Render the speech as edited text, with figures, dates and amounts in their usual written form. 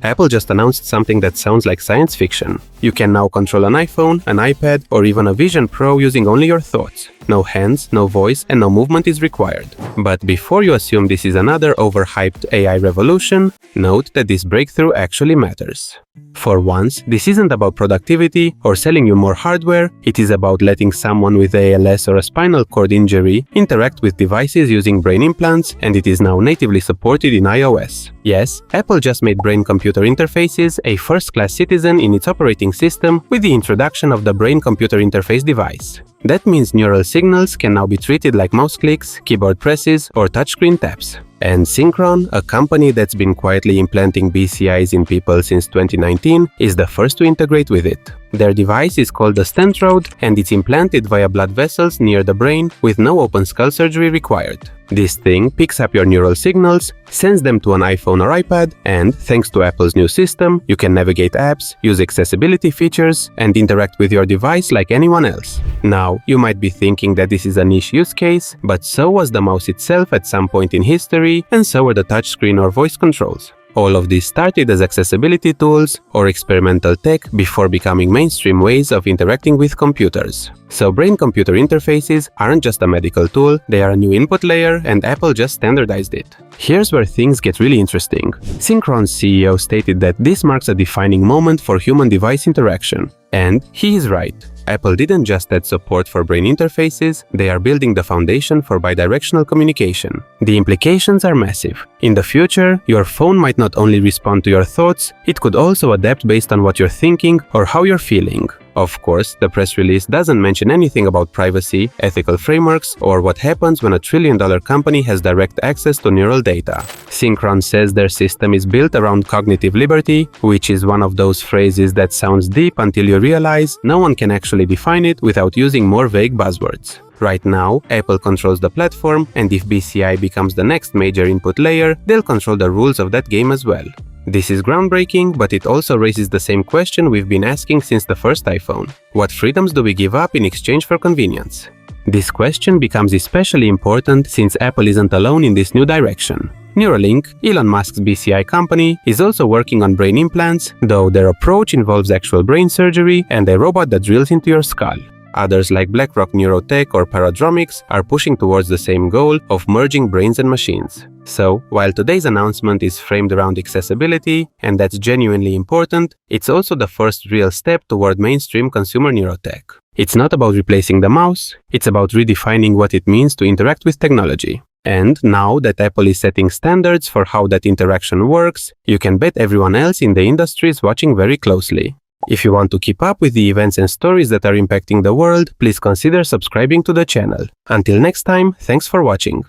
Apple just announced something that sounds like science fiction. You can now control an iPhone, an iPad, or even a Vision Pro using only your thoughts. No hands, no voice, and no movement is required. But before you assume this is another overhyped AI revolution, note that this breakthrough actually matters. For once, this isn't about productivity or selling you more hardware, it is about letting someone with ALS or a spinal cord injury interact with devices using brain implants, and it is now natively supported in iOS. Yes, Apple just made brain-computer interfaces a first-class citizen in its operating system with the introduction of the brain-computer interface device. That means neural signals can now be treated like mouse clicks, keyboard presses, or touchscreen taps. And Synchron, a company that's been quietly implanting BCIs in people since 2019, is the first to integrate with it. Their device is called the Stentrode, and it's implanted via blood vessels near the brain with no open skull surgery required. This thing picks up your neural signals, sends them to an iPhone or iPad, and, thanks to Apple's new system, you can navigate apps, use accessibility features, and interact with your device like anyone else. Now, you might be thinking that this is a niche use case, but so was the mouse itself at some point in history, and so were the touchscreen or voice controls. All of these started as accessibility tools or experimental tech before becoming mainstream ways of interacting with computers. So brain-computer interfaces aren't just a medical tool, they are a new input layer, and Apple just standardized it. Here's where things get really interesting. Synchron's CEO stated that this marks a defining moment for human-device interaction. And he is right. Apple didn't just add support for brain interfaces, they are building the foundation for bidirectional communication. The implications are massive. In the future, your phone might not only respond to your thoughts, it could also adapt based on what you're thinking or how you're feeling. Of course, the press release doesn't mention anything about privacy, ethical frameworks, or what happens when a trillion-dollar company has direct access to neural data. Synchron says their system is built around cognitive liberty, which is one of those phrases that sounds deep until you realize no one can actually define it without using more vague buzzwords. Right now, Apple controls the platform, and if BCI becomes the next major input layer, they'll control the rules of that game as well. This is groundbreaking, but it also raises the same question we've been asking since the first iPhone. What freedoms do we give up in exchange for convenience? This question becomes especially important since Apple isn't alone in this new direction. Neuralink, Elon Musk's BCI company, is also working on brain implants, though their approach involves actual brain surgery and a robot that drills into your skull. Others like BlackRock Neurotech or Paradromics are pushing towards the same goal of merging brains and machines. So, while today's announcement is framed around accessibility, and that's genuinely important, it's also the first real step toward mainstream consumer neurotech. It's not about replacing the mouse, it's about redefining what it means to interact with technology. And now that Apple is setting standards for how that interaction works, you can bet everyone else in the industry is watching very closely. If you want to keep up with the events and stories that are impacting the world, please consider subscribing to the channel. Until next time, thanks for watching.